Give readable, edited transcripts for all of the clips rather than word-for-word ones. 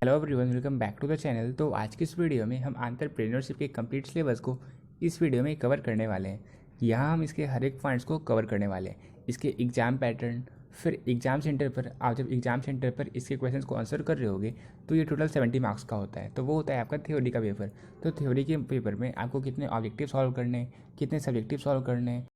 Hello everyone, welcome back to the channel. तो आज की इस वीडियो में हम एंटरप्रेन्योरशिप के कंप्लीट सिलेबस को इस वीडियो में कवर करने वाले हैं। यहाँ हम इसके हर एक पॉइंट्स को कवर करने वाले हैं, इसके एग्जाम पैटर्न। फिर एग्जाम सेंटर पर आप जब एग्जाम सेंटर पर इसके क्वेश्चंस को आंसर कर रहे होगे तो ये टोटल 70 मार्क्स का होता है। तो वो होता है आपका थ्योरी का पेपर। तो थ्योरी के पेपर में आपको कितने ऑब्जेक्टिव सॉल्व करने हैं, कितने सब्जेक्टिव सॉल्व करने हैं,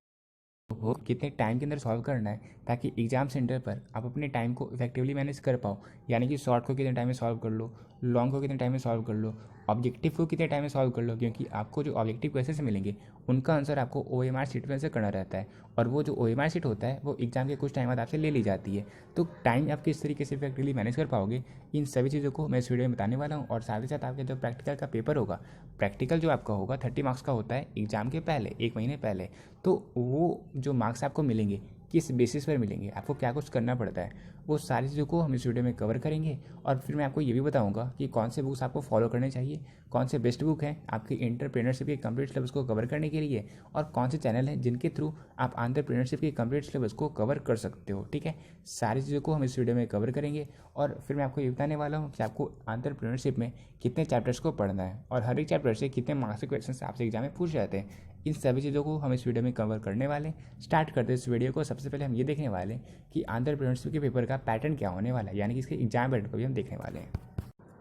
हो कितने टाइम के अंदर सॉल्व करना है, ताकि एग्जाम सेंटर पर आप अपने टाइम को इफेक्टिवली मैनेज कर पाओ। यानी कि शॉर्ट को कितने टाइम में सॉल्व कर लो, लॉन्ग को कितने टाइम में सॉल्व कर लो, ऑब्जेक्टिव को कितने टाइम में सॉल्व कर लो, क्योंकि आपको जो ऑब्जेक्टिव क्वेश्चन मिलेंगे उनका आंसर आपको OMR शीट में से करना रहता है। और वो जो OMR शीट होता है वो एग्जाम के कुछ टाइम बाद आपसे ले ली जाती है। तो टाइम आप किस तरीके से इफेक्टिवली मैनेज कर पाओगे, इन सभी चीज़ों को मैं इस वीडियो में बताने वाला हूँ। और साथ ही साथ आपके जो प्रैक्टिकल का पेपर होगा, प्रैक्टिकल जो आपका होगा 30 मार्क्स का होता है एग्जाम के पहले, एक महीने पहले। तो वो जो मार्क्स आपको मिलेंगे किस बेसिस पर मिलेंगे, आपको क्या कुछ करना पड़ता है, वो सारी चीज़ों को हम इस वीडियो में कवर करेंगे। और फिर मैं आपको ये भी बताऊंगा कि कौन से बुक्स आपको फॉलो करने चाहिए, कौन से बेस्ट बुक हैं आपके एंटरप्रेन्योरशिप के कंप्लीट सिलेबस को कवर करने के लिए, और कौन से चैनल हैं जिनके थ्रू आप एंटरप्रेन्योरशिप के कंप्लीट सिलेबस को कवर कर सकते हो। ठीक है, सारी चीज़ों को हम इस वीडियो में कवर करेंगे। और फिर मैं आपको ये बताने वाला हूँ कि आपको एंटरप्रेन्योरशिप में कितने चैप्टर्स को पढ़ना है और हर एक चैप्टर से कितने मार्क्स के क्वेश्चन आपसे एग्जाम में पूछ जाते हैं। इन सभी चीज़ों को हम इस वीडियो में कवर करने वाले हैं। स्टार्ट करते हैं इस वीडियो को। सबसे पहले हम ये देखने वाले हैं कि एंटरप्रेन्योरशिप के पेपर का पैटर्न क्या होने वाला है, यानी कि इसके एग्जाम पैटर्न को भी हम देखने वाले हैं।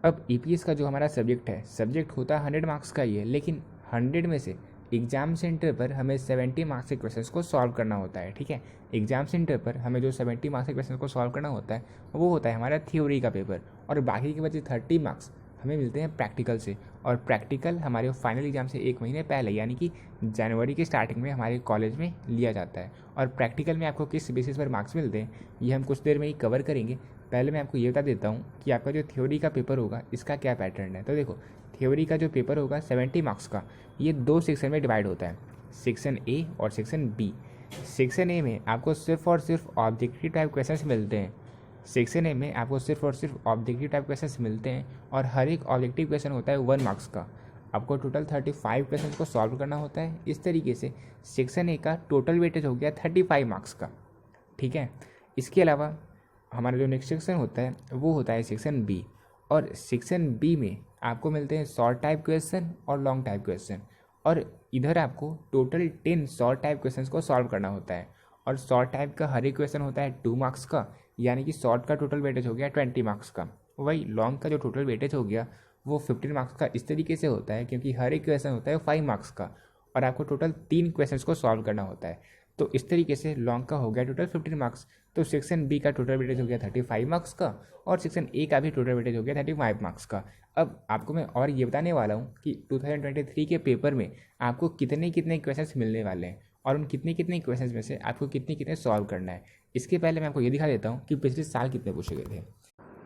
अब EPS का जो हमारा सब्जेक्ट है, सब्जेक्ट होता है 100 मार्क्स का ही है, लेकिन 100 में से एग्जाम सेंटर पर हमें 70 मार्क्स के क्वेश्चंस को सॉल्व करना होता है। ठीक है, एग्जाम सेंटर पर हमें जो 70 मार्क्स के क्वेश्चन को सॉल्व करना होता है वो होता है हमारा थ्योरी का पेपर। और बाकी के बचे 30 मार्क्स हमें मिलते हैं प्रैक्टिकल से। और प्रैक्टिकल हमारे फाइनल एग्जाम से एक महीने पहले, यानी कि जनवरी की स्टार्टिंग में हमारे कॉलेज में लिया जाता है। और प्रैक्टिकल में आपको किस बेसिस पर मार्क्स मिलते हैं ये हम कुछ देर में ही कवर करेंगे। पहले मैं आपको ये बता देता हूँ कि आपका जो थ्योरी का पेपर होगा इसका क्या पैटर्न है। तो देखो, थ्योरी का जो पेपर होगा 70 मार्क्स का, ये 2 सेक्शन में डिवाइड होता है, सेक्शन A और सेक्शन B। सेक्शन A में आपको सिर्फ और सिर्फ ऑब्जेक्टिव टाइप क्वेश्चंस मिलते हैं। सेक्शन A में आपको सिर्फ और सिर्फ ऑब्जेक्टिव टाइप क्वेश्चंस मिलते हैं, और हर एक ऑब्जेक्टिव क्वेश्चन होता है 1 मार्क्स का। आपको टोटल 35 क्वेश्चन को सॉल्व करना होता है। इस तरीके से सेक्शन A का टोटल वेटेज हो गया 35 मार्क्स का। ठीक है, इसके अलावा हमारा जो नेक्स्ट सेक्शन होता है वो होता है सेक्शन B। और सेक्शन B में आपको मिलते हैं शॉर्ट टाइप क्वेश्चन और लॉन्ग टाइप क्वेश्चन। और इधर आपको टोटल 10 शॉर्ट टाइप क्वेश्चन को सॉल्व करना होता है। और शॉर्ट टाइप का हर एक क्वेश्चन होता है 2 मार्क्स का, यानी कि शॉर्ट का टोटल वेटेज हो गया 20 मार्क्स का। वही लॉन्ग का जो टोटल वेटेज हो गया वो 15 मार्क्स का इस तरीके से होता है, क्योंकि हर एक क्वेश्चन होता है 5 मार्क्स का, और आपको टोटल 3 क्वेश्चन को सॉल्व करना होता है। तो इस तरीके से लॉन्ग का हो गया टोटल 15 मार्क्स। तो सेक्शन B का टोटल वेटेज हो गया 35 मार्क्स का, और सेक्शन A का भी टोटल वेटेज हो गया 35 मार्क्स का। अब आपको मैं और ये बताने वाला हूँ कि 2023 के पेपर में आपको कितने कितने क्वेश्चंस मिलने वाले हैं, और उन कितने कितने क्वेश्चंस में से आपको कितने कितने सॉल्व करना है। इसके पहले मैं आपको ये दिखा देता हूँ कि पिछले साल कितने पूछे गए थे।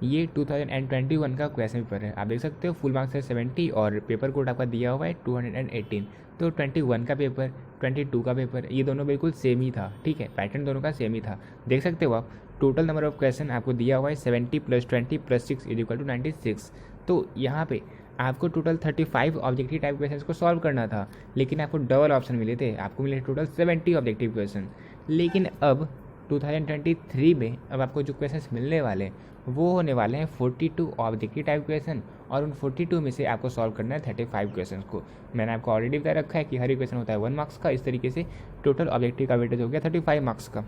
ये 2021 का क्वेश्चन पेपर है, आप देख सकते हो। फुल मार्क्स है 70 और पेपर कोड आपका दिया हुआ है 218। तो 21 का पेपर, 22 का पेपर, ये दोनों बिल्कुल सेम ही था। ठीक है, पैटर्न दोनों का सेम ही था। देख सकते हो आप, टोटल नंबर ऑफ क्वेश्चन आपको दिया हुआ है 70 + 20 + 6 = 96। तो यहाँ पे आपको टोटल 35 ऑब्जेक्टिव टाइप क्वेश्चन को सॉल्व करना था, लेकिन आपको डबल ऑप्शन मिले थे, आपको मिले टोटल 70 ऑब्जेक्टिव क्वेश्चन। लेकिन अब 2023 में अब आपको जो क्वेश्चन मिलने वाले वो होने वाले हैं 42 ऑब्जेक्टिव टाइप क्वेश्चन, और उन 42 में से आपको सॉल्व करना है 35 क्वेश्चन को। मैंने आपको ऑलरेडी बता रखा है कि हर एक क्वेश्चन होता है 1 मार्क्स का। इस तरीके से टोटल ऑब्जेक्टिव का वेटेज हो गया 35 मार्क्स का।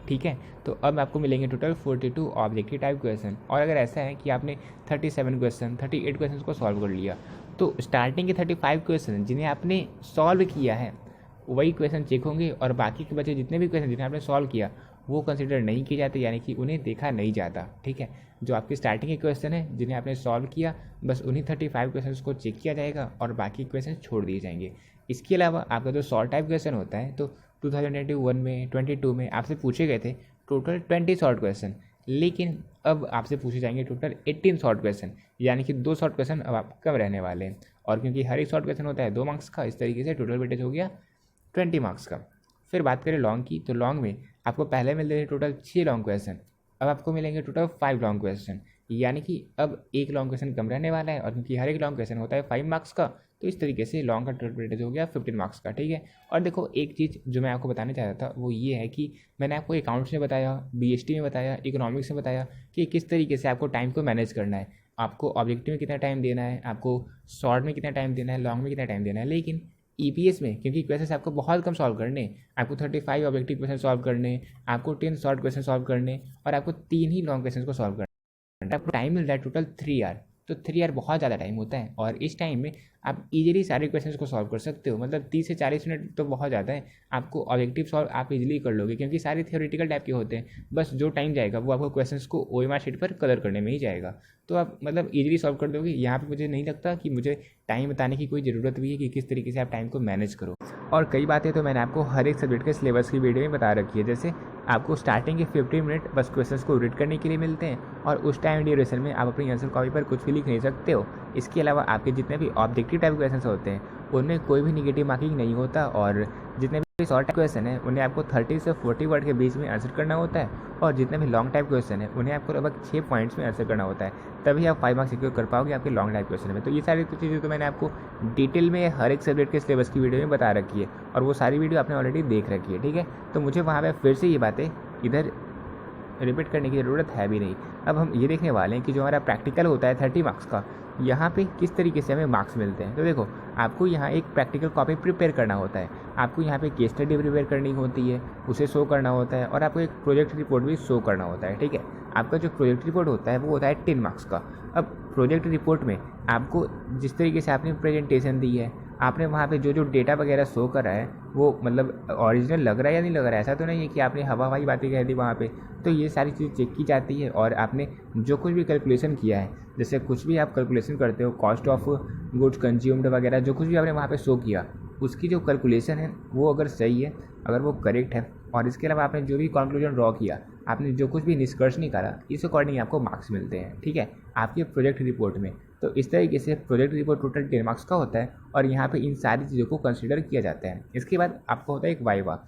ठीक है, तो अब आपको मिलेंगे टोटल 42 ऑब्जेक्टिव टाइप क्वेश्चन। और अगर ऐसा है कि आपने 37 क्वेश्चन, 38 क्वेश्चन को सॉल्व कर लिया, तो स्टार्टिंग के 35 क्वेश्चन जिन्हें आपने सॉल्व किया है वही क्वेश्चन चेक होंगे, और बाकी के बचे जितने भी क्वेश्चन जिन्हें आपने सॉल्व किया वो कंसिडर नहीं किए जाते, यानी कि उन्हें देखा नहीं जाता। ठीक है, जो आपके स्टार्टिंग के क्वेश्चन है जिन्हें आपने सॉल्व किया, बस उन्हीं 35 क्वेश्चन को चेक किया जाएगा और बाकी क्वेश्चन छोड़ दिए जाएंगे। इसके अलावा आपका जो शॉर्ट टाइप क्वेश्चन होता है, तो 2021 में, 22 में आपसे पूछे गए थे टोटल 20 शॉर्ट क्वेश्चन, लेकिन अब आपसे पूछे जाएंगे टोटल 18 शॉर्ट क्वेश्चन, यानी कि 2 शॉर्ट क्वेश्चन अब आप कम रहने वाले हैं। और क्योंकि हर एक शॉर्ट क्वेश्चन होता है 2 मार्क्स का, इस तरीके से टोटल वेटेज हो गया 20 मार्क्स का। फिर बात करें लॉन्ग की, तो लॉन्ग में आपको पहले मिलते थे टोटल 6 लॉन्ग क्वेश्चन, अब आपको मिलेंगे टोटल 5 लॉन्ग क्वेश्चन, यानी कि अब एक लॉन्ग क्वेश्चन कम रहने वाला है। और क्योंकि हर एक लॉन्ग क्वेश्चन होता है 5 मार्क्स का, तो इस तरीके से लॉन्ग का टोटल वेटेज हो गया 15 मार्क्स का। ठीक है, और देखो एक चीज़ जो मैं आपको बताना चाह रहा था वो ये है कि मैंने आपको अकाउंट्स में बताया, BST में बताया, इकोनॉमिक्स में बताया कि किस तरीके से आपको टाइम को मैनेज करना है। आपको ऑब्जेक्टिव में कितना टाइम देना है, आपको शॉर्ट में कितना टाइम देना है, लॉन्ग में कितना टाइम देना है। लेकिन ईपीएस में क्योंकि क्वेश्चन आपको बहुत कम सॉल्व करने, आपको 35 ऑब्जेक्टिव क्वेश्चन सॉल्व करने, आपको 10 शॉर्ट क्वेश्चन सॉल्व करने और आपको 3 ही लॉन्ग क्वेश्चन को सॉल्व करना, आपको टाइम मिल रहा है टोटल 3 आवर। तो 3 आवर बहुत ज़्यादा टाइम होता है और इस टाइम में आप इजीली सारे क्वेश्चंस को सॉल्व कर सकते हो। मतलब 30 से 40 मिनट तो बहुत ज़्यादा है, आपको ऑब्जेक्टिव सॉल्व आप इजीली कर लोगे क्योंकि सारे थियोरेटिकल टाइप के होते हैं। बस जो टाइम जाएगा वो आपको क्वेश्चंस को ओएमआर शीट पर कलर करने में ही जाएगा, तो आप मतलब इजीली सॉल्व कर दोगे। यहाँ पे मुझे नहीं लगता कि मुझे टाइम बताने की कोई ज़रूरत भी है कि किस तरीके से आप टाइम को मैनेज करो। और कई बातें तो मैंने आपको हर एक सब्जेक्ट के सिलेबस की वीडियो में बता रखी है। जैसे आपको स्टार्टिंग के 15 मिनट बस क्वेश्चंस को रीड करने के लिए मिलते हैं और उस टाइम ड्यूरेशन में आप अपनी आंसर कॉपी पर कुछ भी लिख नहीं सकते हो। इसके अलावा आपके जितने भी ऑब्जेक्टिव टाइप क्वेश्चंस होते हैं उनमें कोई भी निगेटिव मार्किंग नहीं होता और जितने भी शॉर्ट टाइप क्वेश्चन है उन्हें आपको 30 से 40 वर्ड के बीच में आंसर करना होता है और जितने भी लॉन्ग टाइप क्वेश्चन है उन्हें आपको लगभग 6 पॉइंट्स में आंसर करना होता है, तभी आप 5 मार्क्स सिक्योर कर पाओगे आपके लॉन्ग टाइप क्वेश्चन में। तो ये सारी चीज़ें तो मैंने आपको डिटेल में हर एक सब्जेक्ट के सिलेबस की वीडियो में बता रखी है और वो सारी वीडियो आपने ऑलरेडी देख रखी है, ठीक है। तो मुझे वहाँ पर फिर से ये बातें इधर रिपीट करने की ज़रूरत है भी नहीं। अब हम ये देखने वाले हैं कि जो हमारा प्रैक्टिकल होता है 30 मार्क्स का, यहाँ पे किस तरीके से हमें मार्क्स मिलते हैं। तो देखो, आपको यहाँ एक प्रैक्टिकल कॉपी प्रिपेयर करना होता है, आपको यहाँ पे केस स्टडी प्रिपेयर करनी होती है, उसे शो करना होता है और आपको एक प्रोजेक्ट रिपोर्ट भी शो करना होता है, ठीक है। आपका जो प्रोजेक्ट रिपोर्ट होता है वो होता है 10 मार्क्स का। अब प्रोजेक्ट रिपोर्ट में आपको जिस तरीके से आपने प्रेजेंटेशन दी है, आपने वहाँ पे जो डेटा वगैरह शो करा है वो मतलब ओरिजिनल लग रहा है या नहीं लग रहा है। ऐसा तो नहीं है कि आपने हवा हवाई बातें कह दी वहाँ पे। तो ये सारी चीज़ें चेक की जाती है और आपने जो कुछ भी कैलकुलेशन किया है, जैसे कुछ भी आप कैलकुलेशन करते हो, कॉस्ट ऑफ गुड्स कंज्यूम्ड वगैरह जो कुछ भी आपने वहाँ पे शो किया, उसकी जो कैलकुलेशन है वो अगर सही है, अगर वो करेक्ट है और इसके अलावा आपने जो भी कंक्लूजन ड्रॉ किया, आपने जो कुछ भी निष्कर्ष निकाला, इस अकॉर्डिंग आपको मार्क्स मिलते हैं, ठीक है, आपके प्रोजेक्ट रिपोर्ट में। तो इस तरीके से प्रोजेक्ट रिपोर्ट टोटल 10 मार्क्स का होता है और यहाँ पे इन सारी चीज़ों को कंसीडर किया जाता है। इसके बाद आपको होता है एक वाइवा।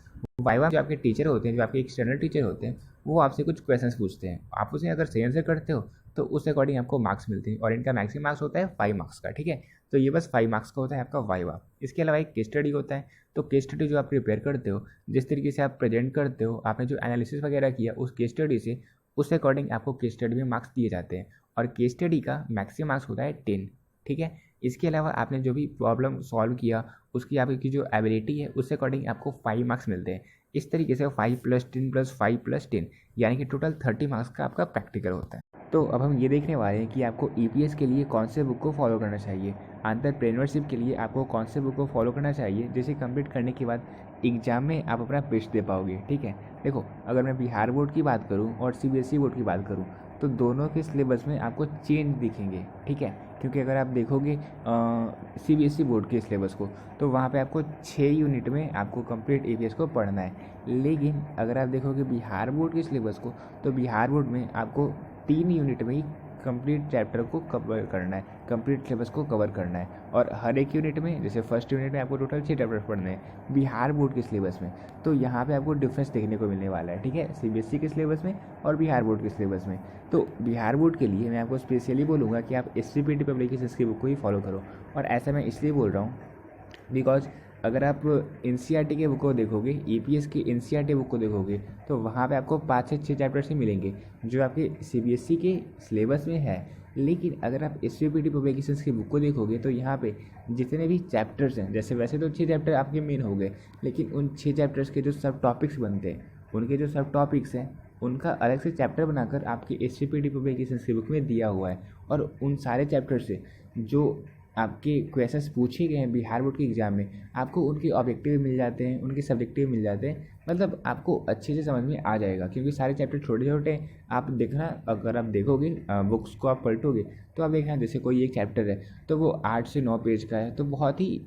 वाइवा जो आपके टीचर होते हैं, जो आपके एक्सटर्नल टीचर होते हैं, वो आपसे कुछ क्वेश्चंस पूछते हैं, आप उसे अगर सही आंसर करते हो तो उस अकॉर्डिंग आपको मार्क्स मिलते हैं और इनका मैक्सिमम मार्क्स होता है 5 मार्क्स का, ठीक है। तो ये बस 5 मार्क्स का होता है आपका वाइवा। इसके अलावा एक केस स्टडी होता है। तो केस स्टडी जो आप प्रिपेयर करते हो, जिस तरीके से आप प्रेजेंट करते हो, आपने जो एनालिसिस वगैरह किया उस केस स्टडी से, उस अकॉर्डिंग आपको केस स्टडी में मार्क्स दिए जाते हैं और केस स्टडी का मैक्सिमम मार्क्स होता है 10, ठीक है। इसके अलावा आपने जो भी प्रॉब्लम सॉल्व किया उसकी आपकी जो एबिलिटी है उससे अकॉर्डिंग आपको 5 मार्क्स मिलते हैं। इस तरीके से 5 + 10 + 5 + 10 यानी कि टोटल 30 मार्क्स का आपका प्रैक्टिकल होता है। तो अब हम ये देखने वाले हैं कि आपको ईपीएस के लिए कौन से बुक को फॉलो करना चाहिए, एंटरप्रेन्योरशिप के लिए आपको कौन से बुक को फॉलो करना चाहिए, जिसे कंप्लीट करने के बाद एग्जाम में आप अपना बेस्ट दे पाओगे, ठीक है। देखो, अगर मैं बिहार बोर्ड की बात करूँ और सीबीएसई बोर्ड की बात करूँ तो दोनों के सिलेबस में आपको चेंज दिखेंगे, ठीक है। क्योंकि अगर आप देखोगे सीबीएसई बोर्ड के सिलेबस को तो वहाँ पे आपको 6 यूनिट में आपको कंप्लीट ईपीएस को पढ़ना है। लेकिन अगर आप देखोगे बिहार बोर्ड के सिलेबस को तो बिहार बोर्ड में आपको 3 यूनिट में ही कंप्लीट चैप्टर को कवर करना है, कंप्लीट सिलेबस को कवर करना है। और हर एक यूनिट में, जैसे फर्स्ट यूनिट में आपको टोटल 6 चैप्टर पढ़ने हैं बिहार बोर्ड के सिलेबस में, तो यहाँ पे आपको डिफरेंस देखने को मिलने वाला है, ठीक है, सीबीएसई के सिलेबस में और बिहार बोर्ड के सिलेबस में। तो बिहार बोर्ड के लिए मैं आपको स्पेशली बोलूँगा कि आप एससीपीटी पब्लिकेशंस की बुक को ही फॉलो करो। और ऐसा मैं इसलिए बोल रहा हूँ बिकॉज अगर आप एनसीईआरटी के बुक को देखोगे, ईपीएस की एनसीईआरटी बुक को देखोगे तो वहाँ पे आपको 5 से 6 चैप्टर्स ही मिलेंगे जो आपके सीबीएसई के सिलेबस में है। लेकिन अगर आप एससीपीटी पब्लिकेशंस की बुक को देखोगे तो यहाँ पे जितने भी चैप्टर्स हैं, जैसे वैसे तो 6 चैप्टर आपके मेन हो गए, लेकिन उन 6 चैप्टर्स के जो सब टॉपिक्स बनते हैं, उनके जो सब टॉपिक्स हैं उनका अलग से चैप्टर बनाकर आपकी एससीपीटी पब्लिकेशंस की बुक में दिया हुआ है। और उन सारे चैप्टर से जो आपके क्वेश्चंस पूछे गए हैं बिहार बोर्ड के एग्ज़ाम में, आपको उनके ऑब्जेक्टिव मिल जाते हैं, उनके सब्जेक्टिव मिल जाते हैं, मतलब आपको अच्छे से समझ में आ जाएगा क्योंकि सारे चैप्टर छोटे छोटे हैं। आप देखना, अगर आप देखोगे बुक्स को आप पलटोगे तो आप देखना, जैसे कोई एक चैप्टर है तो वो 8 से 9 पेज का है, तो बहुत ही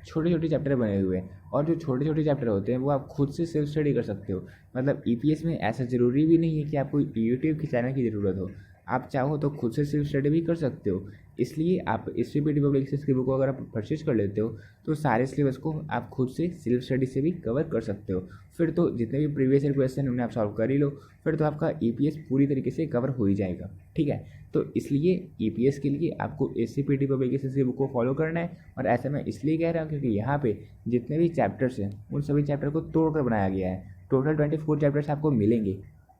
छोटे छोटे चैप्टर बने हुए हैं। और जो छोटे छोटे चैप्टर होते हैं वो आप खुद से सेल्फ स्टडी कर सकते हो। मतलब ईपीएस में ऐसा ज़रूरी भी नहीं है कि आपको यूट्यूब की चैनल की ज़रूरत हो, आप चाहो तो खुद से सेल्फ स्टडी भी कर सकते हो। इसलिए आप एससीपीटी पब्लिकेशंस की बुक को अगर आप परचेज कर लेते हो तो सारे सिलेबस को आप खुद से सेल्फ स्टडी से भी कवर कर सकते हो। फिर तो जितने भी प्रीवियस ईयर क्वेश्चन उन्हें आप सॉल्व कर ही लो, फिर तो आपका ईपीएस पूरी तरीके से कवर हो ही जाएगा, ठीक है। तो इसलिए ईपीएस के लिए आपको एससीपीटी पब्लिकेशंस की बुक को फॉलो करना है। और ऐसा मैं इसलिए कह रहा हूँ क्योंकि यहाँ पे जितने भी चैप्टर्स हैं उन सभी चैप्टर को तोड़कर बनाया गया है। टोटल 24 चैप्टर्स आपको मिलेंगे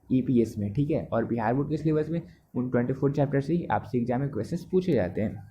ईपीएस में, ठीक है। और बिहार बोर्ड के सिलेबस में उन 24 चैप्टर से ही आपसे एग्जाम में क्वेश्चंस पूछे जाते हैं।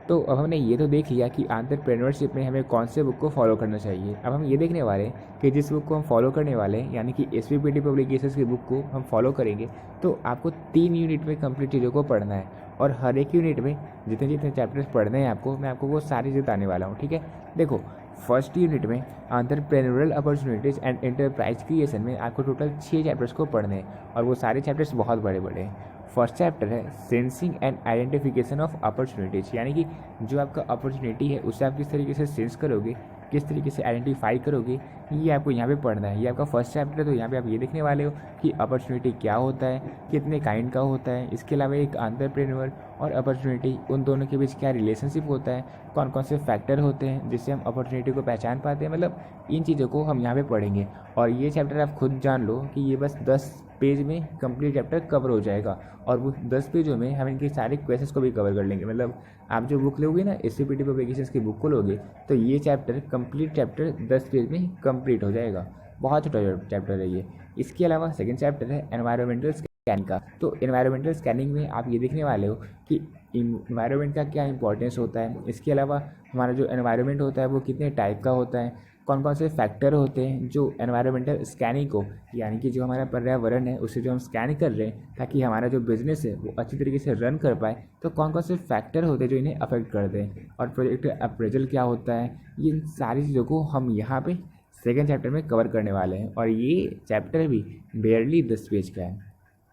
तो अब हमने ये तो देख लिया कि एंटरप्रेन्योरशिप में हमें कौन से बुक को फॉलो करना चाहिए। अब हम ये देखने वाले हैं कि जिस बुक को हम फॉलो करने वाले हैं, यानी कि SVPT पब्लिकेशंस की बुक को हम फॉलो करेंगे, तो आपको 3 यूनिट में कंप्लीट चीज़ों को पढ़ना है, और हर एक यूनिट में जितने जितने चैप्टर्स पढ़ने हैं आपको, मैं आपको वो सारी चीज़ बताने वाला हूँ। ठीक है, देखो फर्स्ट यूनिट में entrepreneurial opportunities and enterprise creation में आपको टोटल 6 चैप्टर्स को पढ़ने हैं, और वो सारे चैप्टर्स बहुत बड़े बड़े हैं। फर्स्ट चैप्टर है sensing and identification of opportunities, यानी कि जो आपका अपॉर्चुनिटी है उसे आप किस तरीके से सेंस करोगे, किस तरीके से आइडेंटिफाई करोगे, ये आपको यहाँ पे पढ़ना है। ये आपका फर्स्ट चैप्टर है, तो यहाँ पे आप ये देखने वाले हो कि अपॉर्चुनिटी क्या होता है, कितने काइंड का होता है, इसके अलावा एक एंटरप्रेन्योर और अपॉर्चुनिटी उन दोनों के बीच क्या रिलेशनशिप होता है, कौन कौन से फैक्टर होते हैं जिससे हम अपॉर्चुनिटी को पहचान पाते हैं, मतलब इन चीज़ों को हम यहाँ पे पढ़ेंगे। और ये चैप्टर आप खुद जान लो कि ये बस 10 पेज में कंप्लीट चैप्टर कवर हो जाएगा, और वो 10 पेजों में हम इनके सारे क्वेश्चंस को भी कवर कर लेंगे। मतलब आप जो बुक लोगे ना, SVPT पब्लिकेशंस की बुक को लोगे, तो ये चैप्टर कंप्लीट चैप्टर 10 पेज में कंप्लीट हो जाएगा। बहुत छोटा चैप्टर है ये। इसके अलावा सेकंड चैप्टर है एनवायरमेंटल स्कैनिंग का। तो एनवायरमेंटल स्कैनिंग में आप ये देखने वाले हो कि इन्वायरमेंट का क्या इंपॉर्टेंस होता है, इसके अलावा हमारा जो एनवायरमेंट होता है वो कितने टाइप का होता है, कौन कौन से फैक्टर होते हैं जो एनवायरमेंटल स्कैनिंग को, यानी कि जो हमारा पर्यावरण है उसे जो हम स्कैन कर रहे हैं ताकि हमारा जो बिजनेस है वो अच्छी तरीके से रन कर पाए, तो कौन कौन से फैक्टर होते हैं जो इन्हें अफेक्ट करते हैं, और प्रोजेक्ट अप्रेजल क्या होता है, ये सारी चीज़ों को हम यहाँ पे सेकेंड चैप्टर में कवर करने वाले हैं। और ये चैप्टर भी बेयरली 10 पेज का है।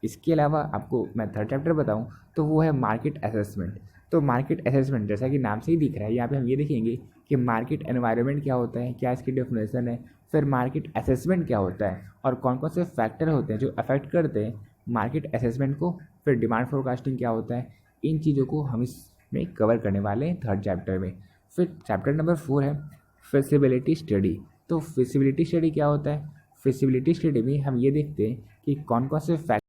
इसके अलावा आपको मैं थर्ड चैप्टर बताऊँ तो वो है मार्केट असेसमेंट। तो मार्केट असेसमेंट जैसा कि नाम से ही दिख रहा है, यहाँ पे हम ये देखेंगे कि मार्केट एनवायरनमेंट क्या होता है, क्या इसकी डेफिनेशन है, फिर मार्केट असेसमेंट क्या होता है, और कौन कौन से फैक्टर होते हैं जो अफेक्ट करते हैं मार्केट असेसमेंट को, फिर डिमांड फोरकास्टिंग क्या होता है, इन चीज़ों को हम इसमें कवर करने वाले हैं थर्ड चैप्टर में। फिर चैप्टर नंबर 4 है फिजिबिलिटी स्टडी। तो फिजिबिलिटी स्टडी क्या होता है? फिजिबिलिटी स्टडी में हम ये देखते हैं कि कौन कौन से फैक्टर,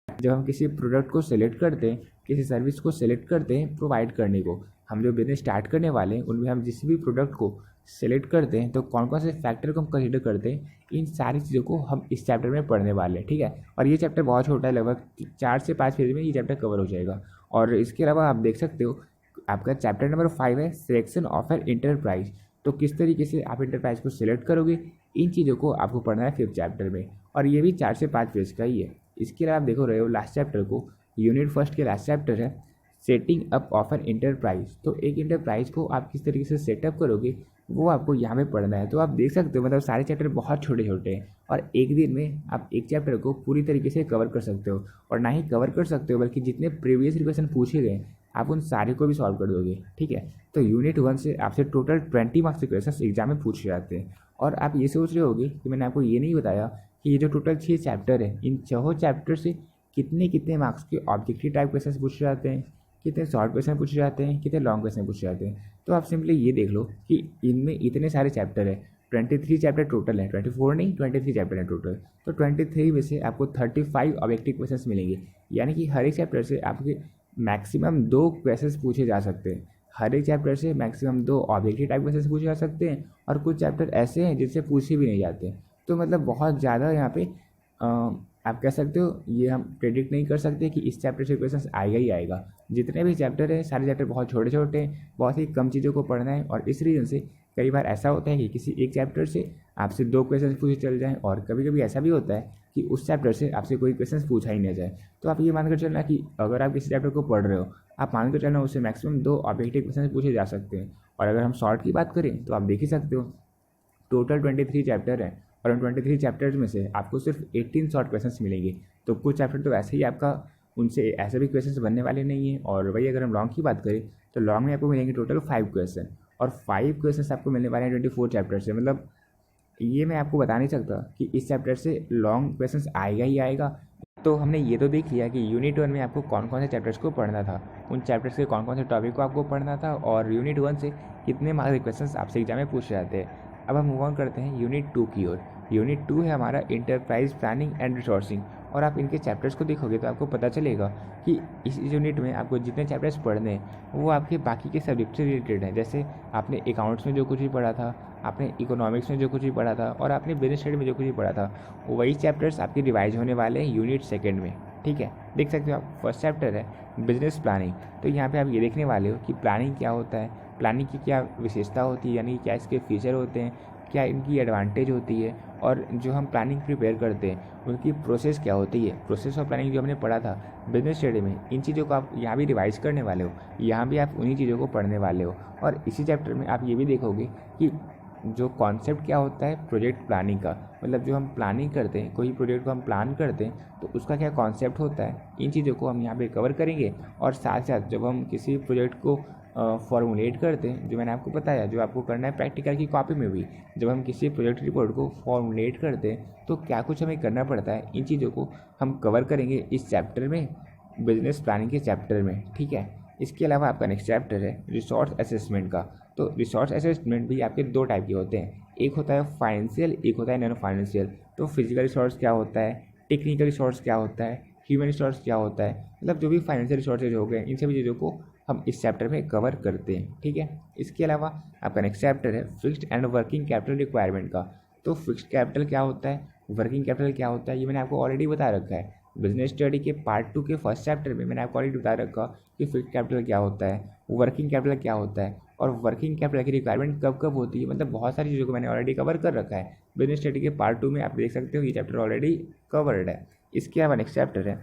जब हम किसी प्रोडक्ट को सिलेक्ट करते हैं, किसी सर्विस को सिलेक्ट करते हैं प्रोवाइड करने को, हम जो बिजनेस स्टार्ट करने वाले हैं उनमें हम जिस भी प्रोडक्ट को सिलेक्ट करते हैं तो कौन कौन से फैक्टर को हम कंसीडर करते हैं, इन सारी चीज़ों को हम इस चैप्टर में पढ़ने वाले हैं। ठीक है, और ये चैप्टर बहुत छोटा है, लगभग 4 से 5 पेज में ये चैप्टर कवर हो जाएगा। और इसके अलावा आप देख सकते हो आपका चैप्टर नंबर 5 है सिलेक्शन ऑफ एन इंटरप्राइज। तो किस तरीके से आप इंटरप्राइज को सिलेक्ट करोगे, इन चीज़ों को आपको पढ़ना है 5th चैप्टर में, और ये भी 4 से 5 पेज का ही है। इसके अलावा आप देखो रहे हो लास्ट चैप्टर को, यूनिट फर्स्ट के लास्ट चैप्टर है setting up of an enterprise. तो एक इंटरप्राइज को आप किस तरीके से सेटअप करोगे वो आपको यहाँ पे पढ़ना है। तो आप देख सकते हो मतलब सारे चैप्टर बहुत छोटे छोटे हैं, और एक दिन में आप एक चैप्टर को पूरी तरीके से कवर कर सकते हो, और ना ही कवर कर सकते हो बल्कि जितने प्रीवियस क्वेश्चन पूछे गए आप उन सारे को भी सॉल्व कर दोगे। ठीक है, तो यूनिट 1 से आपसे टोटल 20 मार्क्स के क्वेश्चन एग्जाम में पूछे जाते हैं। और आप ये सोच रहे होगे कि मैंने आपको ये नहीं बताया कि ये जो टोटल 6 चैप्टर है, इन 6 चैप्टर से कितने कितने मार्क्स के ऑब्जेक्टिव टाइप क्वेश्चन पूछे जाते हैं, कितने शॉर्ट क्वेश्चन पूछे जाते हैं, कितने लॉन्ग क्वेश्चन पूछे जाते हैं। तो आप सिंपली ये देख लो कि इनमें इतने सारे चैप्टर है, 23 चैप्टर टोटल है, 24 नहीं 23 चैप्टर है टोटल। तो 23 में से आपको 35 ऑब्जेक्टिव क्वेश्चन मिलेंगे, यानी कि हर एक चैप्टर से आपके मैक्सिमम 2 क्वेश्चन पूछे जा सकते हैं। हर एक चैप्टर से मैक्सिमम 2 ऑब्जेक्टिव टाइप क्वेश्चन पूछे जा सकते हैं, और कुछ चैप्टर ऐसे हैं जिससे पूछे भी नहीं जाते। तो मतलब बहुत ज़्यादा यहाँ पे आप कह सकते हो, ये हम प्रेडिक्ट नहीं कर सकते कि इस चैप्टर से क्वेश्चन आएगा ही आएगा। जितने भी चैप्टर हैं सारे चैप्टर बहुत छोटे छोटे हैं, बहुत ही कम चीज़ों को पढ़ना है, और इस रीज़न से कई बार ऐसा होता है कि किसी एक चैप्टर से आपसे 2 क्वेश्चन पूछे चल जाएँ, और कभी कभी ऐसा भी होता है कि उस चैप्टर से आपसे कोई क्वेश्चन पूछा ही नहीं जाए। तो आप ये मानकर चलना कि अगर आप किसी चैप्टर को पढ़ रहे हो, आप मानकर चलना उससे मैक्सिमम 2 ऑब्जेक्टिव क्वेश्चन पूछे जा सकते हैं। और अगर हम शॉर्ट की बात करें तो आप देख ही सकते हो टोटल 23 चैप्टर हैं, और उन 23 चैप्टर्स में से आपको सिर्फ 18 शॉर्ट क्वेश्चंस मिलेंगे। तो कुछ चैप्टर तो ऐसे ही आपका उनसे ऐसे भी क्वेश्चंस बनने वाले नहीं हैं। और वही अगर हम लॉन्ग की बात करें तो लॉन्ग में आपको मिलेंगे टोटल 5 क्वेश्चन, और 5 क्वेश्चंस आपको मिलने वाले हैं 24 चैप्टर से। मतलब ये मैं आपको बता नहीं सकता कि इस चैप्टर से लॉन्ग क्वेश्चंस आएगा ही आएगा। तो हमने ये तो देख लिया कि यूनिट 1 में आपको कौन कौन से चैप्टर्स को पढ़ना था, उन चैप्टर्स के कौन कौन से टॉपिक को आपको पढ़ना था, और यूनिट 1 से कितने मार्क्स के क्वेश्चंस आपसे एग्जाम में पूछे जाते हैं। अब हम मूव ऑन करते हैं यूनिट 2 की ओर। यूनिट 2 है हमारा इंटरप्राइज प्लानिंग एंड रिसोर्सिंग, और आप इनके चैप्टर्स को देखोगे तो आपको पता चलेगा कि इस यूनिट में आपको जितने चैप्टर्स पढ़ने हैं वो आपके बाकी के सब्जेक्ट से रिलेटेड हैं। जैसे आपने अकाउंट्स में जो कुछ भी पढ़ा था, आपने इकोनॉमिक्स में जो कुछ भी पढ़ा था, और आपने बिजनेस स्टडी में जो कुछ भी पढ़ा था, वही चैप्टर्स आपके रिवाइज होने वाले हैं यूनिट 2 में। ठीक है, देख सकते हो आप फर्स्ट चैप्टर है बिजनेस प्लानिंग। तो यहाँ पे आप ये देखने वाले हो कि प्लानिंग क्या होता है, प्लानिंग की क्या विशेषता होती है, यानी क्या इसके फीचर होते हैं, क्या इनकी एडवांटेज होती है, और जो हम प्लानिंग प्रिपेयर करते हैं उनकी प्रोसेस क्या होती है। प्रोसेस ऑफ प्लानिंग जो हमने पढ़ा था बिजनेस स्टडी में, इन चीज़ों को आप यहाँ भी रिवाइज करने वाले हो, यहाँ भी आप उन्हीं चीज़ों को पढ़ने वाले हो। और इसी चैप्टर में आप ये भी देखोगे कि जो कॉन्सेप्ट क्या होता है प्रोजेक्ट प्लानिंग का, मतलब जो हम प्लानिंग करते हैं, कोई प्रोजेक्ट को हम प्लान करते हैं तो उसका क्या कॉन्सेप्ट होता है, इन चीज़ों को हम यहाँ पे कवर करेंगे। और साथ साथ जब हम किसी प्रोजेक्ट को फॉर्मुलेट करते हैं, जो मैंने आपको बताया, जो आपको करना है प्रैक्टिकल की कॉपी में भी, जब हम किसी प्रोजेक्ट रिपोर्ट को फॉर्मुलेट करते हैं तो क्या कुछ हमें करना पड़ता है, इन चीज़ों को हम कवर करेंगे इस चैप्टर में, बिजनेस प्लानिंग के चैप्टर में। ठीक है, इसके अलावा आपका नेक्स्ट चैप्टर है रिसोर्स असेसमेंट का। तो रिसोर्स असेसमेंट भी आपके दो टाइप के होते हैं, एक होता है फाइनेंशियल, एक होता है नॉन फाइनेंशियल। तो फिजिकल रिसोर्स क्या होता है, टेक्निकल रिसोर्स क्या होता है, ह्यूमन रिसोर्स क्या होता है, मतलब जो भी फाइनेंशियल रिसोर्सेज हो गए, इन सभी चीज़ों को हम इस चैप्टर में कवर करते हैं। ठीक है, इसके अलावा आपका नेक्स्ट चैप्टर है fixed and working capital requirement का। तो फिक्स्ड कैपिटल क्या होता है, वर्किंग कैपिटल क्या होता है, ये मैंने आपको ऑलरेडी बता रखा है। बिजनेस स्टडी के पार्ट 2 के फर्स्ट चैप्टर में मैंने आपको ऑलरेडी बता रखा कि फिक्स्ड कैपिटल क्या होता है, वर्किंग कैपिटल क्या होता है, और वर्किंग कैपिटल की रिक्वायरमेंट कब कब होती है, मतलब बहुत सारी चीज़ों को मैंने ऑलरेडी कवर कर रखा है। बिजनेस स्टडी के पार्ट 2 में आप देख सकते हो ये चैप्टर ऑलरेडी कवर्ड है। इसके अलावा नेक्स्ट चैप्टर है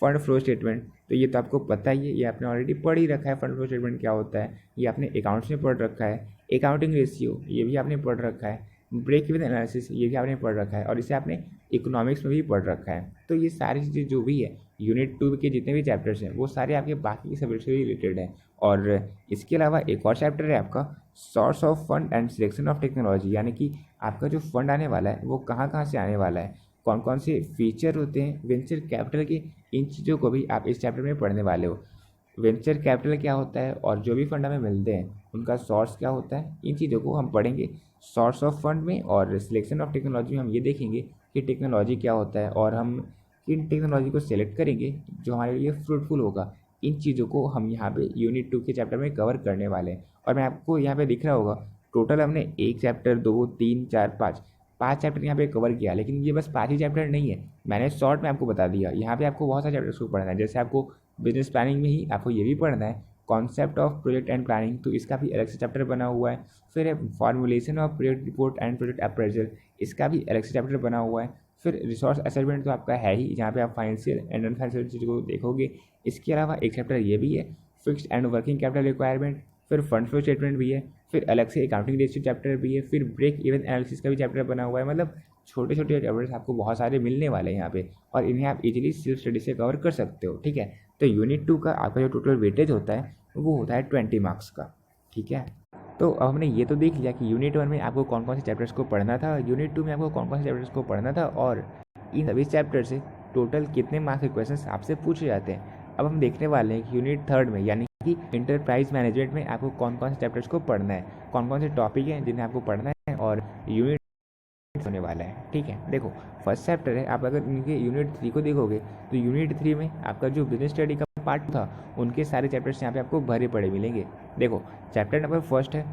फंड फ्लो स्टेटमेंट। तो ये तो आपको पता ही है, ये आपने ऑलरेडी पढ़ ही रखा है, फंड फ्लो स्टेटमेंट क्या होता है, ये आपने अकाउंट्स में पढ़ रखा है। अकाउंटिंग रेशियो ये भी आपने पढ़ रखा है, ब्रेक इवन एनालिसिस ये भी आपने पढ़ रखा है, और इसे आपने इकोनॉमिक्स में भी पढ़ रखा है। तो ये सारी चीज़ें जो भी है यूनिट 2 के जितने भी चैप्टर्स हैं वो सारे आपके बाकी के सब्जेक्ट से भी रिलेटेड हैं। और इसके अलावा एक और चैप्टर है आपका source of fund and selection of technology, यानी कि आपका जो फंड आने वाला है वो कहाँ कहाँ से आने वाला है, कौन कौन से फीचर होते हैं वेंचर कैपिटल के, इन चीज़ों को भी आप इस चैप्टर में पढ़ने वाले हो। वेंचर कैपिटल क्या होता है और जो भी फंड हमें मिलते हैं उनका सोर्स क्या होता है, इन चीज़ों को हम पढ़ेंगे सोर्स ऑफ फंड में। और सिलेक्शन ऑफ टेक्नोलॉजी में हम ये देखेंगे कि टेक्नोलॉजी क्या होता है और हम किन टेक्नोलॉजी को सेलेक्ट करेंगे जो हमारे लिए फ्रूटफुल होगा। इन चीज़ों को हम यहाँ पे यूनिट 2 के चैप्टर में कवर करने वाले हैं। और मैं आपको यहाँ पे दिख रहा होगा टोटल हमने एक चैप्टर, 2, 3, 4, 5 चैप्टर यहाँ पे कवर किया, लेकिन ये बस 5 ही चैप्टर नहीं है, मैंने शॉर्ट में आपको बता दिया। यहाँ पे आपको बहुत सारे चैप्टर्स को पढ़ना है, जैसे आपको बिजनेस प्लानिंग में ही आपको ये भी पढ़ना है concept of project and planning, तो इसका भी अलग से चैप्टर बना हुआ है। फिर है formulation of project report and project appraisal, इसका भी अलग से चैप्टर बना हुआ है। फिर रिसोर्स असेसमेंट तो आपका है ही, जहाँ पे आप फाइनेंशियल एंड नॉन फाइनेंशियल चीज़ों को देखोगे। इसके अलावा एक चैप्टर ये भी है fixed and working capital requirement, फिर फंड फ्लो स्टेटमेंट भी है, फिर अलग से अकाउंटिंग रेशियो चैप्टर भी है, फिर ब्रेक इवन एनालिसिस का भी चैप्टर बना हुआ है। मतलब छोटे छोटे चैप्टर्स आपको बहुत सारे मिलने वाले हैं यहाँ पे, और इन्हें आप इजीली सेल्फ स्टडी से कवर कर सकते हो। ठीक है, तो यूनिट 2 का आपका जो टोटल वेटेज होता है वो होता है 20 मार्क्स का। ठीक है, तो अब हमने ये तो देख लिया कि यूनिट 1 में आपको कौन कौन से चैप्टर्स को पढ़ना था, यूनिट 2 में आपको कौन कौन से चैप्टर्स को पढ़ना था, और इन सभी चैप्टर से टोटल कितने मार्क्स के क्वेश्चन आपसे पूछे जाते हैं। अब हम देखने वाले हैं कि यूनिट 3 में, यानी कि इंटरप्राइज मैनेजमेंट में आपको कौन कौन से चैप्टर्स को पढ़ना है, कौन कौन से टॉपिक हैं जिन्हें आपको पढ़ना है, और यूनिट होने वाला है। ठीक है, देखो फर्स्ट चैप्टर है, आप अगर इनके यूनिट 3 को देखोगे तो यूनिट 3 में आपका जो बिजनेस स्टडी का पार्ट था उनके सारे चैप्टर्स यहाँ पे आपको भरे पड़े मिलेंगे। देखो चैप्टर नंबर फर्स्ट है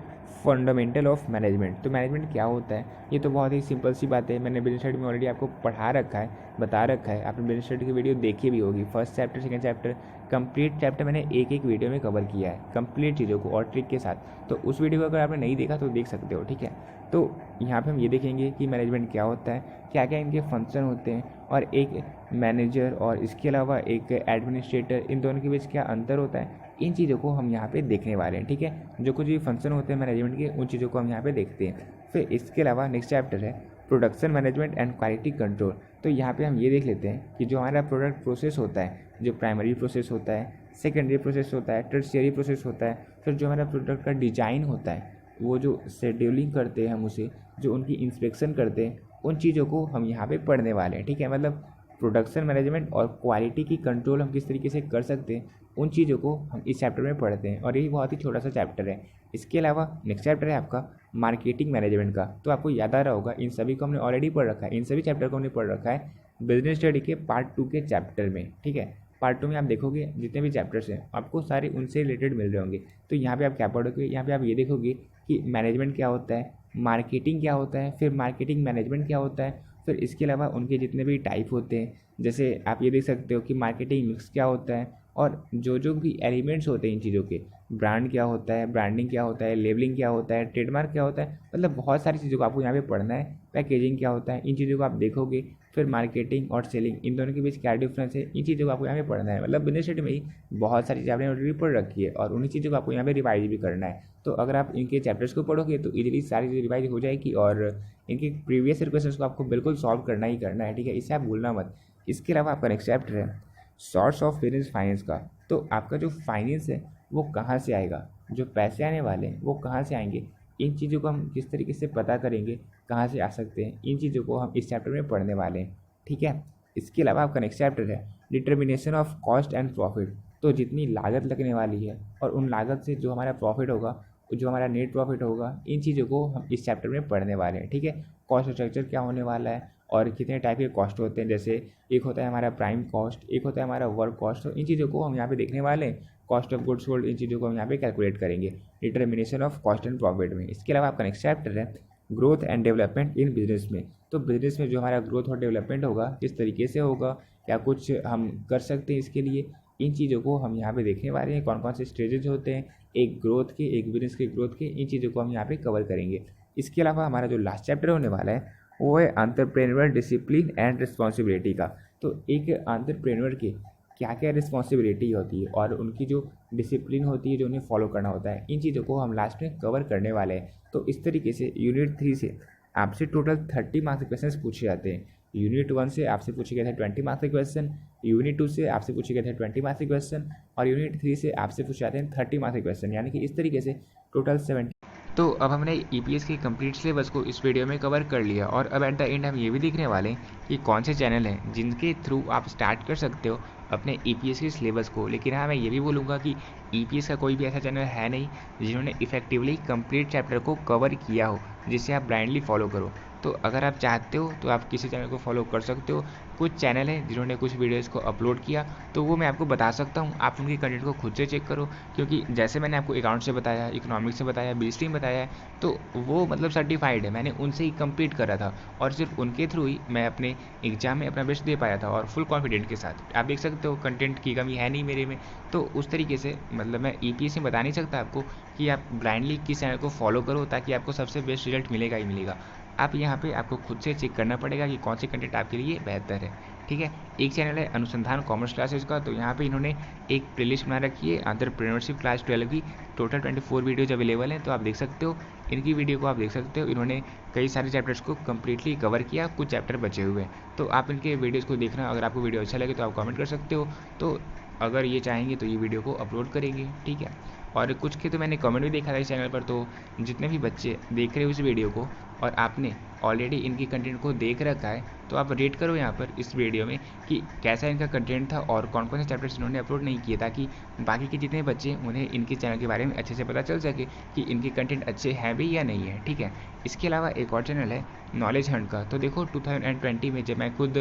फंडामेंटल ऑफ मैनेजमेंट। तो मैनेजमेंट क्या होता है, ये तो बहुत ही सिंपल सी बात है, मैंने बिजनेस स्टडी में ऑलरेडी आपको पढ़ा रखा है, बता रखा है, आपने बिजनेस स्टडी की वीडियो देखी भी होगी। First chapter, second chapter, complete chapter मैंने एक एक वीडियो में कवर किया है, कंप्लीट चीज़ों को और ट्रिक के साथ। तो उस वीडियो को अगर आपने नहीं देखा तो देख सकते हो। ठीक है, तो यहाँ पे हम ये देखेंगे कि मैनेजमेंट क्या होता है, क्या क्या इनके फंक्शन होते हैं, और एक मैनेजर और इसके अलावा एक एडमिनिस्ट्रेटर, इन दोनों के बीच क्या अंतर होता है, इन चीज़ों को हम यहाँ पे देखने वाले हैं। ठीक है, जो कुछ भी फंक्शन होते हैं मैनेजमेंट के उन चीज़ों को हम यहाँ पे देखते हैं। फिर इसके अलावा नेक्स्ट चैप्टर है production management and quality control. तो यहाँ पे हम ये देख लेते हैं कि जो हमारा प्रोडक्ट प्रोसेस होता है, जो प्राइमरी प्रोसेस होता है, सेकेंडरी प्रोसेस होता है, टर्शियरी प्रोसेस होता है, फिर जो हमारा प्रोडक्ट का डिजाइन होता है, वो जो शेड्यूलिंग करते हैं हम उसे, जो उनकी इंस्पेक्शन करते हैं, उन चीज़ों को हम यहाँ पे पढ़ने वाले हैं। ठीक है, मतलब प्रोडक्शन मैनेजमेंट और क्वालिटी की कंट्रोल हम किस तरीके से कर सकते हैं, उन चीज़ों को हम इस चैप्टर में पढ़ते हैं, और यही बहुत ही छोटा सा चैप्टर है। इसके अलावा नेक्स्ट चैप्टर है आपका मार्केटिंग मैनेजमेंट का। तो आपको याद आ रहा होगा इन सभी को हमने ऑलरेडी पढ़ रखा है, इन सभी चैप्टर को हमने पढ़ रखा है बिजनेस स्टडी के पार्ट 2 के चैप्टर में। ठीक है, पार्ट 2 में आप देखोगे जितने भी चैप्टर्स हैं आपको सारे उनसे रिलेटेड मिल रहे होंगे। तो यहाँ पे आप क्या पढ़ोगे, यहाँ पे आप ये देखोगे कि मैनेजमेंट क्या होता है, मार्केटिंग क्या होता है, फिर मार्केटिंग मैनेजमेंट क्या होता है, फिर इसके अलावा उनके जितने भी टाइप होते हैं, जैसे आप ये देख सकते हो कि मार्केटिंग मिक्स क्या होता है, और जो जो भी एलिमेंट्स होते हैं इन चीज़ों के, ब्रांड क्या होता है, ब्रांडिंग क्या होता है, लेबलिंग क्या होता है, ट्रेडमार्क क्या होता है, मतलब बहुत सारी चीज़ों को आपको यहाँ पे पढ़ना है। पैकेजिंग क्या होता है, इन चीज़ों को आप देखोगे। फिर मार्केटिंग और सेलिंग, इन दोनों के बीच क्या डिफरेंस है, इन चीज़ों को आपको यहाँ पे पढ़ना है। मतलब बिजनेस स्टडी में ही बहुत सारी चीज़ें आपने ऑलरेडी पढ़ रखी है और उन्हीं चीज़ों को आपको यहाँ पे रिवाइज भी करना है। तो अगर आप इनके चैप्टर्स को पढ़ोगे तो इजीली सारी चीज़ें रिवाइज हो जाएगी और इनके प्रीवियस क्वेश्चन को आपको बिल्कुल सॉल्व करना ही करना है, ठीक है, इसे आप भूलना मत। इसके अलावा आपका नेक्स्ट चैप्टर है सोर्स ऑफ बिजनेस फाइनेंस का। तो आपका जो फाइनेंस है वो कहाँ से आएगा, जो पैसे आने वाले हैं वो कहाँ से आएंगे, इन चीज़ों को हम किस तरीके से पता करेंगे, कहाँ से आ सकते हैं, इन चीज़ों को हम इस चैप्टर में पढ़ने वाले हैं, ठीक है। इसके अलावा आपका नेक्स्ट चैप्टर है determination of cost and profit. तो जितनी लागत लगने वाली है और उन लागत से जो हमारा प्रॉफिट होगा, जो हमारा नेट प्रॉफिट होगा, इन चीज़ों को हम इस चैप्टर में पढ़ने वाले हैं, ठीक है। कॉस्ट स्ट्रक्चर क्या होने वाला है और कितने टाइप के कॉस्ट होते हैं, जैसे एक होता है हमारा प्राइम कॉस्ट, एक होता है हमारा वर्क कॉस्ट। तो इन चीज़ों को हम यहाँ पे देखने वाले हैं। कॉस्ट ऑफ गुड्स सोल्ड, इन चीज़ों को हम यहाँ पे कैलकुलेट करेंगे determination of cost and profit में। इसके अलावा आपका नेक्स्ट चैप्टर है growth and development in business में। तो बिजनेस में जो हमारा ग्रोथ और डेवलपमेंट होगा किस तरीके से होगा, क्या कुछ हम कर सकते हैं इसके लिए, इन चीज़ों को हम यहाँ पे देखने वाले हैं। कौन कौन से स्टेजेज होते हैं एक ग्रोथ के, एक बिजनेस के ग्रोथ के, इन चीज़ों को हम यहाँ पे कवर करेंगे। इसके अलावा हमारा जो लास्ट चैप्टर होने वाला है वो है एंटरप्रेन्योर डिसिप्लिन एंड रिस्पॉन्सिबिलिटी का। तो एक एंटरप्रेन्योर के क्या क्या रिस्पॉन्सिबिलिटी होती है और उनकी जो डिसिप्लिन होती है जो उन्हें फॉलो करना होता है, इन चीज़ों को हम लास्ट में कवर करने वाले हैं। तो इस तरीके से यूनिट 3 से आपसे टोटल 30 मार्क्स के क्वेश्चन पूछे जाते हैं। यूनिट 1 से आपसे पूछे गए थे 20 मार्क्स के क्वेश्चन, यूनिट 2 से आपसे पूछे गए थे 20 मार्क्स के क्वेश्चन, और यूनिट 3 से आपसे पूछे जाते हैं 30 मार्क्स के क्वेश्चन, यानी कि इस तरीके से टोटल 70। तो अब हमने ईपीएस के कंप्लीट सिलेबस को इस वीडियो में कवर कर लिया और अब एट द एंड हम ये भी देखने वाले हैं कि कौन से चैनल हैं जिनके थ्रू आप स्टार्ट कर सकते हो अपने ईपीएस के सिलेबस को। लेकिन हाँ, मैं ये भी बोलूँगा कि ईपीएस का कोई भी ऐसा चैनल है नहीं जिन्होंने इफेक्टिवली कंप्लीट चैप्टर को कवर किया हो जिसे आप ब्लाइंडली फॉलो करो। तो अगर आप चाहते हो तो आप किसी चैनल को फॉलो कर सकते हो। कुछ चैनल हैं जिन्होंने कुछ वीडियोज़ को अपलोड किया, तो वो मैं आपको बता सकता हूँ, आप उनके कंटेंट को खुद से चेक करो। क्योंकि जैसे मैंने आपको अकाउंट से बताया, इकोनॉमिक्स से बताया, बिजनेस में बताया है, तो वो मतलब सर्टिफाइड है, मैंने उनसे ही कंप्लीट करा था और सिर्फ उनके थ्रू ही मैं अपने एग्जाम में अपना बेस्ट दे पाया था और फुल कॉन्फिडेंट के साथ। आप देख सकते हो कंटेंट की कमी है नहीं मेरे में। तो उस तरीके से मतलब मैं ईपीएस में बता नहीं सकता आपको कि आप ब्लाइंडली किस चैनल को फॉलो करो ताकि आपको सबसे बेस्ट रिजल्ट मिलेगा ही मिलेगा। आप यहाँ पे आपको खुद से चेक करना पड़ेगा कि कौन से कंटेंट आपके लिए बेहतर है, ठीक है। एक चैनल है अनुसंधान कॉमर्स क्लासेस का, तो यहाँ पे इन्होंने एक प्लेलिस्ट बना रखी है एंटरप्रेन्योरशिप क्लास 12 की। टोटल 24 वीडियोज अवेलेबल हैं, तो आप देख सकते हो, इनकी वीडियो को आप देख सकते हो। इन्होंने कई सारे चैप्टर्स को कम्प्लीटली कवर किया, कुछ चैप्टर बचे हुए हैं, तो आप इनके वीडियोज़ को देखना। अगर आपको वीडियो अच्छा लगे तो आप कमेंट कर सकते हो, तो अगर ये चाहेंगे तो ये वीडियो को अपलोड करेंगे, ठीक है। और कुछ के तो मैंने कमेंट भी देखा था इस चैनल पर, तो जितने भी बच्चे देख रहे हो इस वीडियो को और आपने ऑलरेडी इनकी कंटेंट को देख रखा है, तो आप रेट करो यहाँ पर इस वीडियो में कि कैसा इनका कंटेंट था और कौन कौन से चैप्टर्स इन्होंने अपलोड नहीं किए, ताकि बाकी के जितने बच्चे उन्हें इनके चैनल के बारे में अच्छे से पता चल सके कि इनके कंटेंट अच्छे हैं भी या नहीं है, ठीक है। इसके अलावा एक और चैनल है नॉलेज हंट का। तो देखो 2020 में जब मैं खुद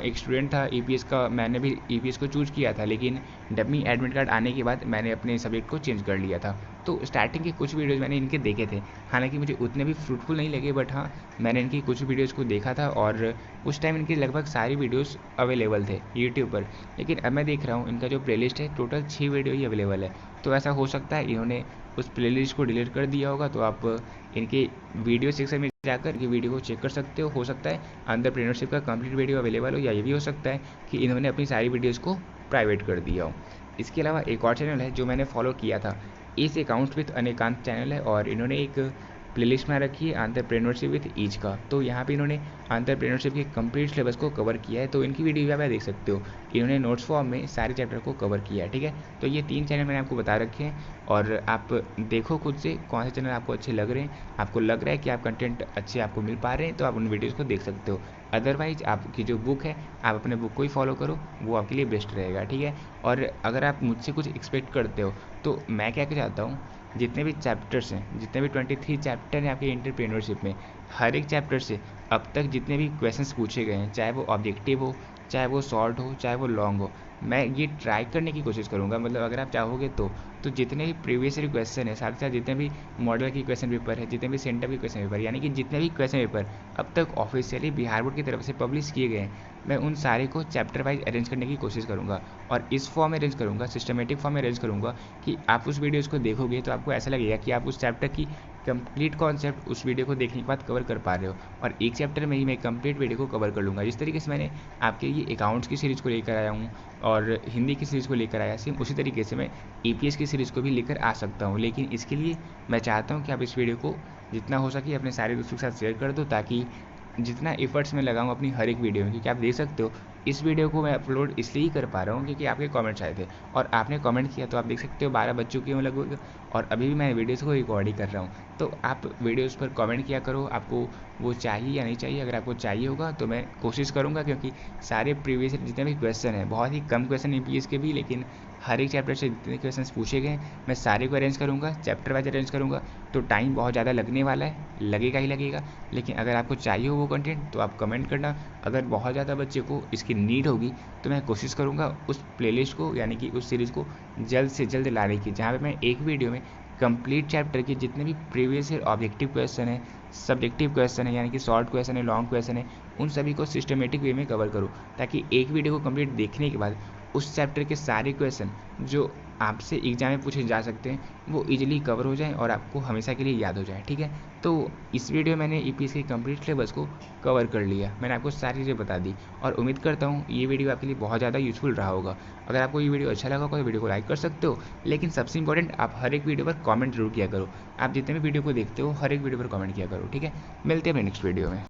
एक स्टूडेंट था ईपीएस का, मैंने भी ईपीएस को चूज़ किया था, लेकिन डमी एडमिट कार्ड आने के बाद मैंने अपने सब्जेक्ट को चेंज कर लिया था। तो स्टार्टिंग के कुछ वीडियोज़ मैंने इनके देखे थे, हालांकि मुझे उतने भी फ्रूटफुल नहीं लगे, बट हाँ, मैंने इनकी कुछ वीडियोज़ को देखा था और उस टाइम इनकी लगभग सारी वीडियोज़ अवेलेबल थे यूट्यूब पर। लेकिन अब मैं देख रहा हूँ इनका जो प्लेलिस्ट है टोटल 6 वीडियो ही अवेलेबल है। तो ऐसा हो सकता है इन्होंने उस प्लेलिस्ट को डिलीट कर दिया होगा, तो आप इनके वीडियो सेक्शन में जाकर इनकी वीडियो को चेक कर सकते हो सकता है एंटरप्रेन्योरशिप का कंप्लीट वीडियो अवेलेबल हो, या ये भी हो सकता है कि इन्होंने अपनी सारी वीडियोज़ को प्राइवेट कर दिया हो। इसके अलावा एक और चैनल है जो मैंने फॉलो किया था, इस अकाउंट विथ अनेकांत चैनल है, और इन्होंने एक प्लेलिस्ट बना रखी है एंटरप्रेन्योरशिप विथ ईच का। तो यहाँ पे इन्होंने एंटरप्रेन्योरशिप के कंप्लीट सिलेबस को कवर किया है, तो इनकी वीडियो आप देख सकते हो, इन्होंने नोट्स फॉर्म में सारे चैप्टर को कवर किया है, ठीक है। तो ये 3 चैनल मैंने आपको बता रखे हैं और आप देखो खुद से कौन से चैनल आपको अच्छे लग रहे हैं, आपको लग रहा है कि आप कंटेंट अच्छे आपको मिल पा रहे हैं, तो आप उन वीडियोज़ को देख सकते हो। अदरवाइज आपकी जो बुक है आप अपने बुक को ही फॉलो करो, वो आपके लिए बेस्ट रहेगा, ठीक है। और अगर आप मुझसे कुछ एक्सपेक्ट करते हो तो मैं क्या चाहता हूँ, जितने भी चैप्टर्स हैं, जितने भी 23 चैप्टर हैं आपके एंटरप्रेन्योरशिप में, हर एक चैप्टर से अब तक जितने भी क्वेश्चंस पूछे गए हैं, चाहे वो ऑब्जेक्टिव हो, चाहे वो शॉर्ट हो चाहे वो लॉन्ग हो। मैं ये ट्राई करने की कोशिश करूँगा, मतलब अगर आप चाहोगे तो जितने भी प्रीवियस ईयर क्वेश्चन है, साथ ही साथ जितने भी मॉडल की क्वेश्चन पेपर है, जितने भी सेंटर के क्वेश्चन पेपर, यानी कि जितने भी क्वेश्चन पेपर अब तक ऑफिशियली बिहार बोर्ड की तरफ से पब्लिश किए गए हैं, मैं उन सारे को चैप्टर वाइज अरेंज करने की कोशिश करूँगा। और इस फॉर्म में अरेंज करूँगा, सिस्टमेटिक फॉर्म में अरेंज करूँगा कि आप उस वीडियोज़ को देखोगे तो आपको ऐसा लगेगा कि आप उस चैप्टर की कंप्लीट कॉन्सेप्ट उस वीडियो को देखने के बाद कवर कर पा रहे हो, और एक चैप्टर में ही मैं कंप्लीट वीडियो को कवर कर लूँगा। जिस तरीके से मैंने आपके लिए अकाउंट्स की सीरीज़ को लेकर आया हूँ और हिंदी की सीरीज़ को लेकर आया, सेम उसी तरीके से मैं ईपीएस की सीरीज़ को भी लेकर आ सकता हूँ। लेकिन इसके लिए मैं चाहता हूँ कि आप इस वीडियो को जितना हो सके अपने सारे दोस्तों के साथ शेयर कर दो, ताकि जितना एफर्ट्स मैं लगाऊँ अपनी हर एक वीडियो में, क्योंकि आप देख सकते हो इस वीडियो को मैं अपलोड इसलिए ही कर पा रहा हूँ क्योंकि आपके कमेंट्स आए थे और आपने कमेंट किया, तो आप देख सकते हो 12 बज चुके हैं लगभग, और अभी भी मैं वीडियोज़ को रिकॉर्ड ही कर रहा हूँ। तो आप वीडियोज़ पर कमेंट किया करो, आपको वो चाहिए या नहीं चाहिए। अगर आपको चाहिए होगा तो मैं कोशिश करूँगा, क्योंकि सारे प्रीवियस जितने भी क्वेश्चन हैं, बहुत ही कम क्वेश्चन ईपीएस के भी, लेकिन हर एक चैप्टर से जितने क्वेश्चन पूछे गए मैं सारे को अरेंज करूँगा, चैप्टर वाइज अरेंज करूँगा। तो टाइम बहुत ज़्यादा लगने वाला है, लगेगा ही लगेगा, लेकिन अगर आपको चाहिए हो वो कंटेंट तो आप कमेंट करना। अगर बहुत ज़्यादा बच्चे को इसकी नीड होगी तो मैं कोशिश करूँगा उस प्लेलिस्ट को, यानी कि उस सीरीज़ को जल्द से जल्द लाने की, जहाँ पे मैं एक वीडियो में कंप्लीट चैप्टर के जितने भी प्रीवियस ईयर ऑब्जेक्टिव क्वेश्चन है, सब्जेक्टिव क्वेश्चन है, यानी कि शॉर्ट क्वेश्चन है, लॉन्ग क्वेश्चन है, उन सभी को सिस्टमेटिक वे में कवर करूँ, ताकि एक वीडियो को कंप्लीट देखने के बाद उस चैप्टर के सारे क्वेश्चन जो आपसे एग्जाम में पूछे जा सकते हैं वो इजीली कवर हो जाए और आपको हमेशा के लिए याद हो जाए। ठीक है, तो इस वीडियो में मैंने ईपीएस के कंप्लीट सिलेबस को कवर कर लिया, मैंने आपको सारी चीज़ें बता दी, और उम्मीद करता हूँ ये वीडियो आपके लिए बहुत ज़्यादा यूजफुल रहा होगा। अगर आपको ये वीडियो अच्छा लगा होगा तो वीडियो को लाइक कर सकते हो, लेकिन सबसे इंपॉर्टेंट आप हर एक वीडियो पर कमेंट जरूर किया करो। आप जितने भी वीडियो को देखते हो हर एक वीडियो पर कमेंट किया करो। ठीक है, मिलते हैं अपने नेक्स्ट वीडियो में।